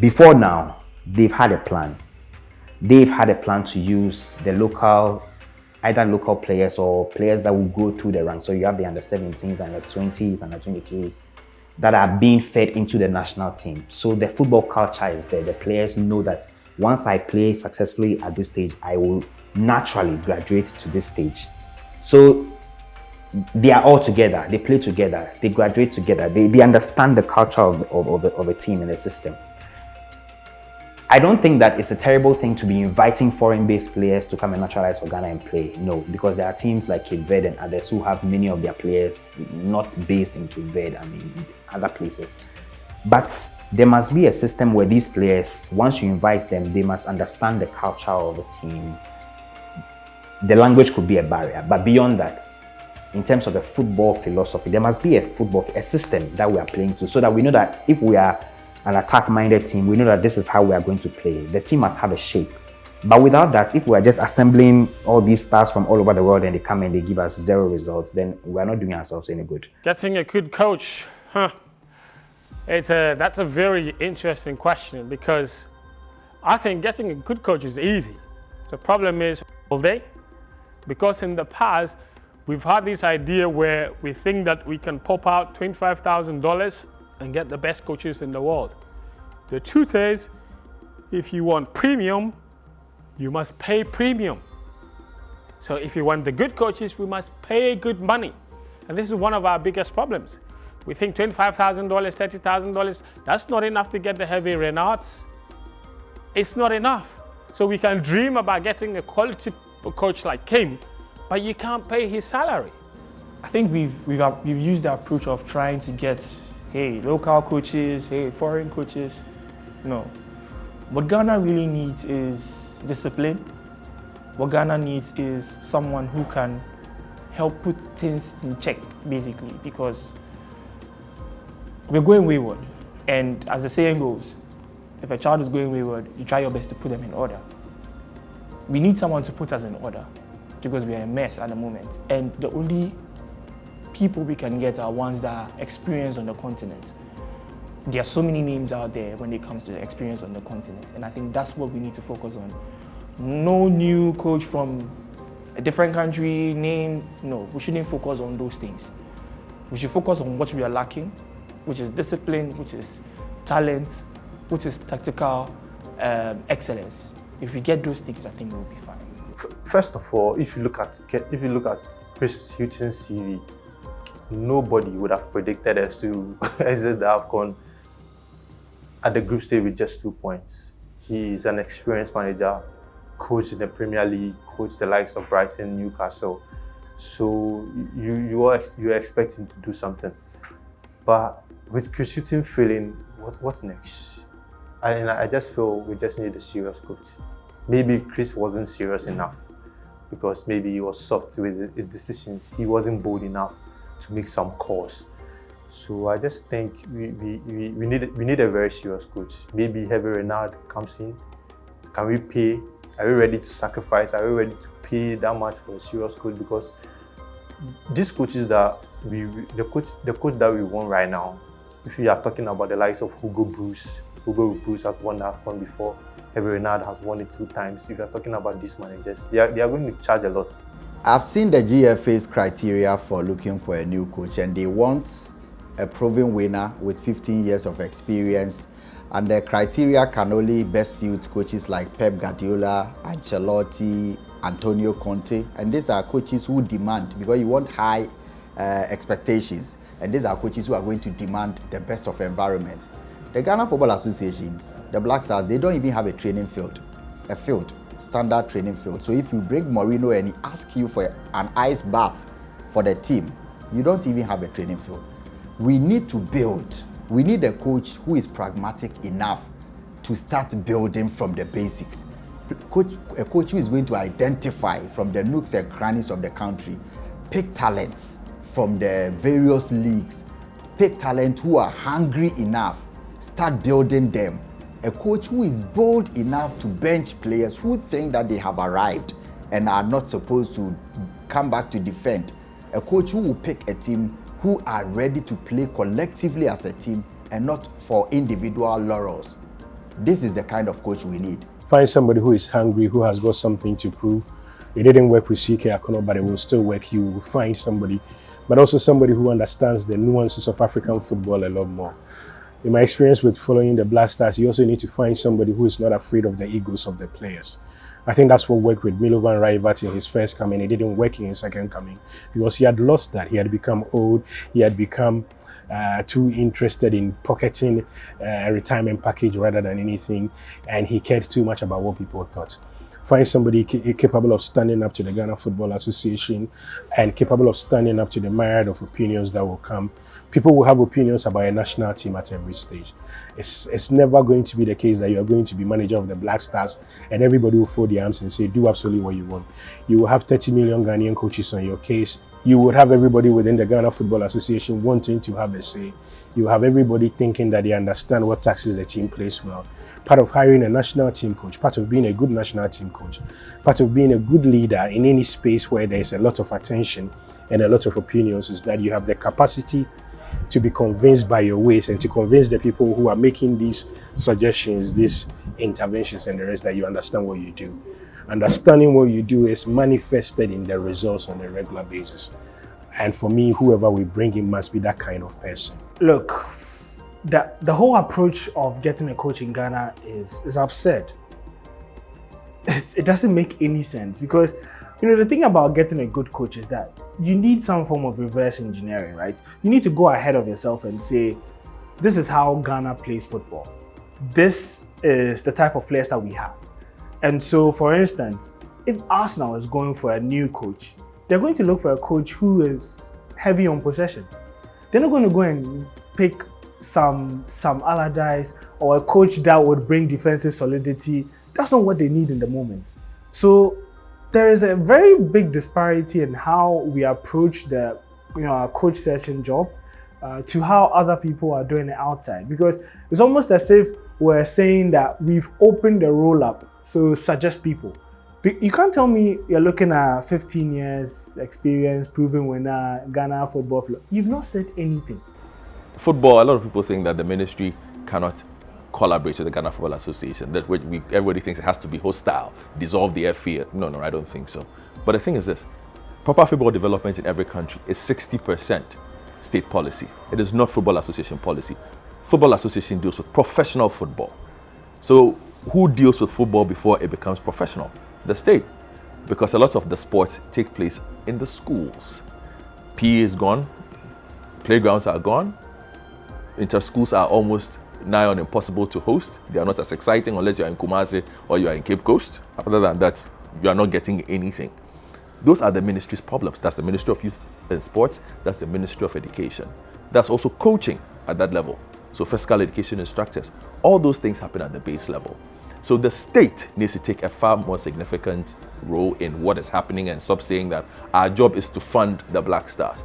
before now, they've had a plan. They've had a plan to use the either local players or players that will go through the ranks. So you have the under-17s, under-20s, under-23s that are being fed into the national team. So the football culture is there. The players know that once I play successfully at this stage, I will naturally graduate to this stage. So they are all together, they play together, they graduate together, they understand the culture of a team and a system. I don't think that it's a terrible thing to be inviting foreign-based players to come and naturalize for Ghana and play. No, because there are teams like Cape Verde and others who have many of their players not based in Cape Verde, in other places. But there must be a system where these players, once you invite them, they must understand the culture of a team. The language could be a barrier, but beyond that, in terms of the football philosophy, there must be a system that we are playing to, so that we know that if we are an attack-minded team, we know that this is how we are going to play. The team must have a shape. But without that, if we are just assembling all these stars from all over the world and they come and they give us zero results, then we are not doing ourselves any good. Getting a good coach, that's a very interesting question, because I think getting a good coach is easy. The problem is all day, because in the past, we've had this idea where we think that we can pop out $25,000 and get the best coaches in the world. The truth is, if you want premium, you must pay premium. So if you want the good coaches, we must pay good money. And this is one of our biggest problems. We think $25,000, $30,000, that's not enough to get the heavy Renards. It's not enough. So we can dream about getting a quality coach like Kim, but you can't pay his salary. I think we've used the approach of trying to get, hey, local coaches, hey, foreign coaches. No. What Ghana really needs is discipline. What Ghana needs is someone who can help put things in check, basically, because we're going wayward. And as the saying goes, if a child is going wayward, you try your best to put them in order. We need someone to put us in order, because we are a mess at the moment. And the only people we can get are ones that are experienced on the continent. there are so many names out there when it comes to experience on the continent, and I think that's what we need to focus on. No new coach from a different country, name, no, we shouldn't focus on those things. We should focus on what we are lacking, which is discipline, which is talent, which is tactical excellence. If we get those things, I think we'll be fine. First of all, if you look at Chris Hughton's CV, nobody would have predicted us to exit the AFCON at the group stage with just 2 points. He is an experienced manager, coached in the Premier League, coached the likes of Brighton, Newcastle. So you are expecting to do something. But with Chris Hughton failing, what's next? I just feel we just need a serious coach. Maybe Chris wasn't serious enough because maybe he was soft with his decisions. He wasn't bold enough to make some calls. So I just think we need a very serious coach. Maybe Heavy Renard comes in. Can we pay? Are we ready to sacrifice? Are we ready to pay that much for a serious coach? Because these coaches that the coach that we want right now, if we are talking about the likes of Hugo Bruce has won the AFCON before. Heavy Renard has won it 2 times. If you're talking about these managers, they are going to charge a lot. I've seen the GFA's criteria for looking for a new coach, and they want a proven winner with 15 years of experience. And the criteria can only best suit coaches like Pep Guardiola, Ancelotti, Antonio Conte. And these are coaches who demand, because you want high expectations. And these are coaches who are going to demand the best of environment. The Ghana Football Association, the Black Stars, they don't even have a training field, standard training field. So if you bring Mourinho and he asks you for an ice bath for the team, you don't even have a training field. We need to build. We need a coach who is pragmatic enough to start building from the basics. A coach who is going to identify from the nooks and crannies of the country, pick talents from the various leagues, pick talent who are hungry enough, start building them. A coach who is bold enough to bench players who think that they have arrived and are not supposed to come back to defend. A coach who will pick a team who are ready to play collectively as a team and not for individual laurels. This is the kind of coach we need. Find somebody who is hungry, who has got something to prove. It didn't work with CK Akono, but it will still work. You will find somebody, but also somebody who understands the nuances of African football a lot more. In my experience with following the Black Stars, you also need to find somebody who is not afraid of the egos of the players. I think that's what worked with Milovan Raivat in his first coming. It didn't work in his second coming because he had lost that. He had become old. He had become too interested in pocketing a retirement package rather than anything. And he cared too much about what people thought. Find somebody capable of standing up to the Ghana Football Association and capable of standing up to the myriad of opinions that will come. People will have opinions about a national team at every stage. It's never going to be the case that you're going to be manager of the Black Stars and everybody will fold their arms and say, do absolutely what you want. You will have 30 million Ghanaian coaches on your case. You would have everybody within the Ghana Football Association wanting to have a say. You have everybody thinking that they understand what taxes the team plays well. Part of hiring a national team coach, part of being a good national team coach, part of being a good leader in any space where there is a lot of attention and a lot of opinions is that you have the capacity to be convinced by your ways and to convince the people who are making these suggestions, these interventions and the rest that you understand what you do. Understanding what you do is manifested in the results on a regular basis. And for me, whoever we bring in must be that kind of person. Look, the whole approach of getting a coach in Ghana is absurd. It doesn't make any sense because, you know, the thing about getting a good coach is that you need some form of reverse engineering, right? You need to go ahead of yourself and say, this is how Ghana plays football. This is the type of players that we have. And so, for instance, if Arsenal is going for a new coach, they're going to look for a coach who is heavy on possession. They're not going to go and pick some Allardyce or a coach that would bring defensive solidity. That's not what they need in the moment. So there is a very big disparity in how we approach the, our coach searching job to how other people are doing it outside. Because it's almost as if we're saying that we've opened the roll up, so suggest people. You can't tell me you're looking at 15 years experience, proven winner, Ghana football. You've not said anything. football, a lot of people think that the ministry cannot collaborate with the Ghana Football Association. That everybody thinks it has to be hostile, dissolve the FA. No, I don't think so. But the thing is this, proper football development in every country is 60% state policy. It is not football association policy. Football association deals with professional football. So who deals with football before it becomes professional? The state. Because a lot of the sports take place in the schools. PE is gone, playgrounds are gone, inter-schools are almost nigh on impossible to host. They are not as exciting unless you're in Kumasi or you are in Cape Coast. Other than that, you are not getting anything. Those are the ministry's problems. That's the Ministry of Youth and Sports. That's the Ministry of Education. That's also coaching at that level. So physical education instructors. All those things happen at the base level. So the state needs to take a far more significant role in what is happening and stop saying that our job is to fund the Black Stars.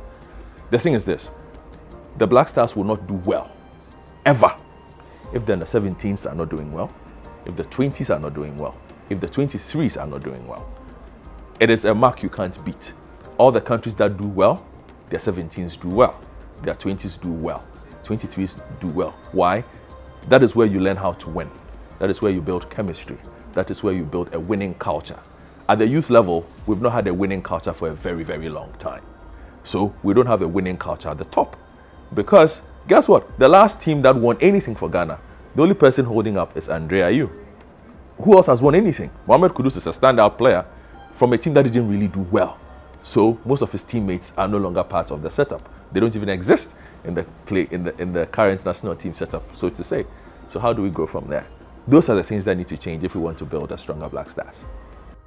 The thing is this, the Black Stars will not do well, ever, if the under-17s are not doing well, if the 20s are not doing well, if the 23s are not doing well. It is a mark you can't beat. All the countries that do well, their 17s do well, their 20s do well, 23s do well. Why? That is where you learn how to win. That is where you build chemistry. That is where you build a winning culture. At the youth level, we've not had a winning culture for a very, very long time. So we don't have a winning culture at the top. Because guess what? The last team that won anything for Ghana, the only person holding up is Andre Ayew. Who else has won anything? Mohamed Kudus is a standout player from a team that didn't really do well. So most of his teammates are no longer part of the setup. They don't even exist in the current national team setup, so to say. So how do we go from there? Those are the things that need to change if we want to build a stronger Black Stars.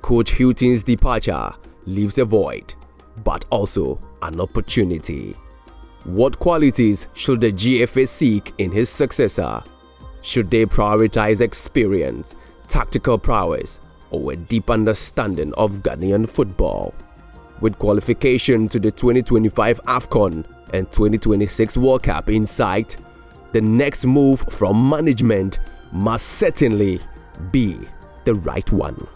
Coach Houghton's departure leaves a void, but also an opportunity. What qualities should the GFA seek in his successor? Should they prioritize experience, tactical prowess, or a deep understanding of Ghanaian football? With qualification to the 2025 AFCON and 2026 World Cup in sight, the next move from management must certainly be the right one.